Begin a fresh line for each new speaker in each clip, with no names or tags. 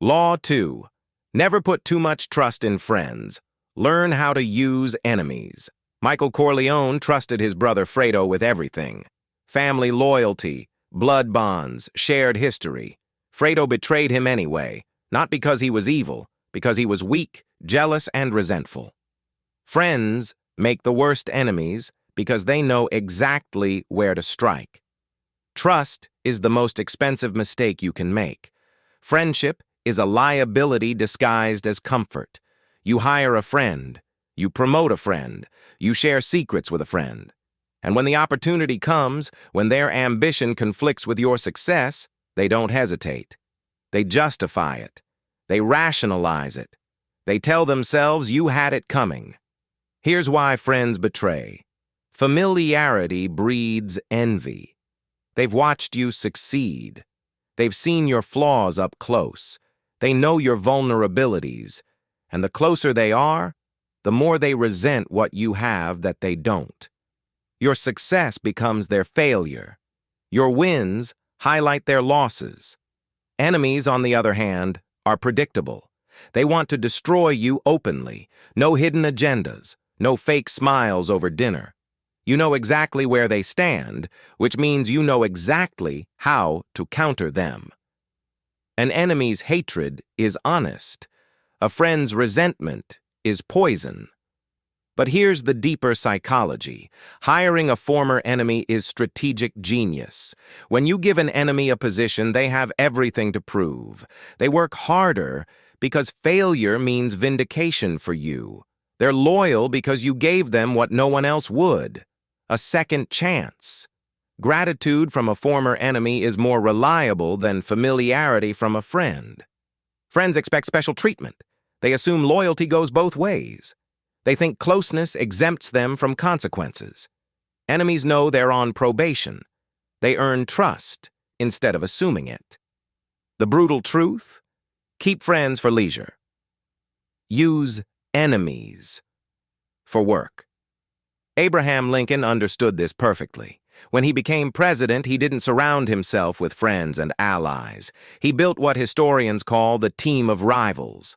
Law 2. Never put too much trust in friends. Learn how to use enemies. Michael Corleone trusted his brother Fredo with everything. Family loyalty, blood bonds, shared history. Fredo betrayed him anyway, not because he was evil, because he was weak, jealous, and resentful. Friends make the worst enemies because they know exactly where to strike. Trust is the most expensive mistake you can make. Friendship is a liability disguised as comfort. You hire a friend, you promote a friend, you share secrets with a friend. And when the opportunity comes, when their ambition conflicts with your success, they don't hesitate. They justify it. They rationalize it. They tell themselves you had it coming. Here's why friends betray. Familiarity breeds envy. They've watched you succeed. They've seen your flaws up close. They know your vulnerabilities. And the closer they are, the more they resent what you have that they don't. Your success becomes their failure. Your wins highlight their losses. Enemies, on the other hand, are predictable. They want to destroy you openly. No hidden agendas, no fake smiles over dinner. You know exactly where they stand, which means you know exactly how to counter them. An enemy's hatred is honest. A friend's resentment is poison. But here's the deeper psychology. Hiring a former enemy is strategic genius. When you give an enemy a position, they have everything to prove. They work harder because failure means vindication for you. They're loyal because you gave them what no one else would. A second chance. Gratitude from a former enemy is more reliable than familiarity from a friend. Friends expect special treatment. They assume loyalty goes both ways. They think closeness exempts them from consequences. Enemies know they're on probation. They earn trust instead of assuming it. The brutal truth? Keep friends for leisure. Use enemies for work. Abraham Lincoln understood this perfectly. When he became president, he didn't surround himself with friends and allies. He built what historians call the team of rivals.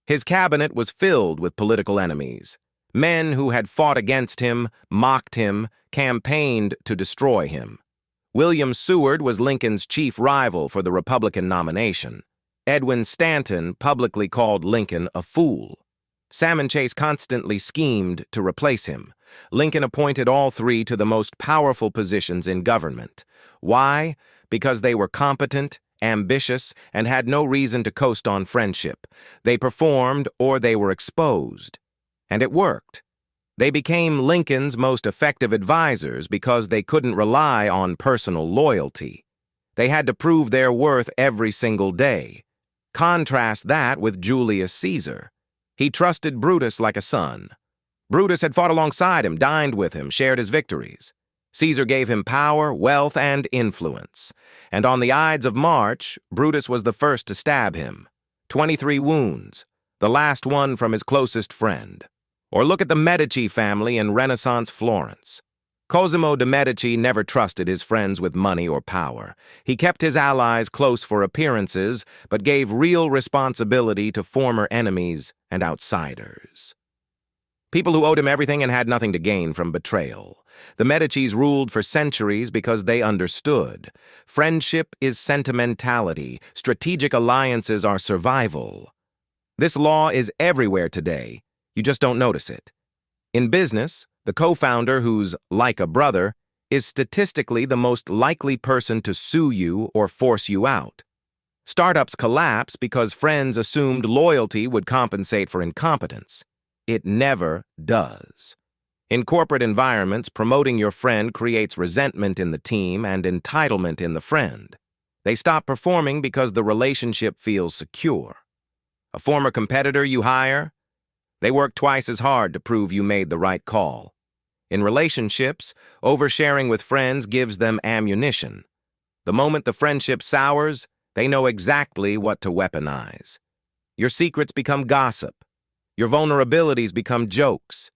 His cabinet was filled with political enemies, men who had fought against him, mocked him, campaigned to destroy him. William Seward was Lincoln's chief rival for the Republican nomination. Edwin Stanton publicly called Lincoln a fool. Salmon Chase constantly schemed to replace him. Lincoln appointed all three to the most powerful positions in government. Why? Because they were competent, ambitious, and had no reason to coast on friendship. They performed or they were exposed. And it worked. They became Lincoln's most effective advisors because they couldn't rely on personal loyalty. They had to prove their worth every single day. Contrast that with Julius Caesar. He trusted Brutus like a son. Brutus had fought alongside him, dined with him, shared his victories. Caesar gave him power, wealth, and influence. And on the Ides of March, Brutus was the first to stab him. 23 wounds, the last one from his closest friend. Or look at the Medici family in Renaissance Florence. Cosimo de' Medici never trusted his friends with money or power. He kept his allies close for appearances, but gave real responsibility to former enemies and outsiders. People who owed him everything and had nothing to gain from betrayal. The Medicis ruled for centuries because they understood. Friendship is sentimentality. Strategic alliances are survival. This law is everywhere today. You just don't notice it. In business, the co-founder who's like a brother is statistically the most likely person to sue you or force you out. Startups collapse because friends assumed loyalty would compensate for incompetence. It never does. In corporate environments, promoting your friend creates resentment in the team and entitlement in the friend. They stop performing because the relationship feels secure. A former competitor you hire? They work twice as hard to prove you made the right call. In relationships, oversharing with friends gives them ammunition. The moment the friendship sours, they know exactly what to weaponize. Your secrets become gossip. Your vulnerabilities become jokes.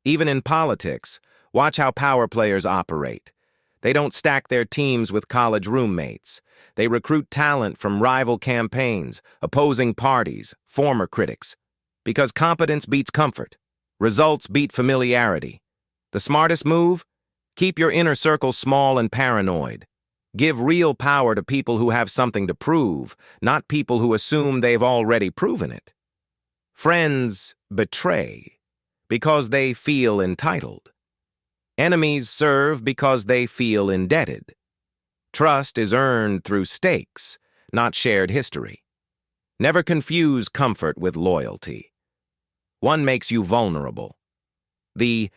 Even in politics, watch how power players operate. They don't stack their teams with college roommates. They recruit talent from rival campaigns, opposing parties, former critics. Because competence beats comfort. Results beat familiarity. The smartest move? Keep your inner circle small and paranoid. Give real power to people who have something to prove, not people who assume they've already proven it. Friends betray because they feel entitled. Enemies serve because they feel indebted. Trust is earned through stakes, not shared history. Never confuse comfort with loyalty. One makes you vulnerable. The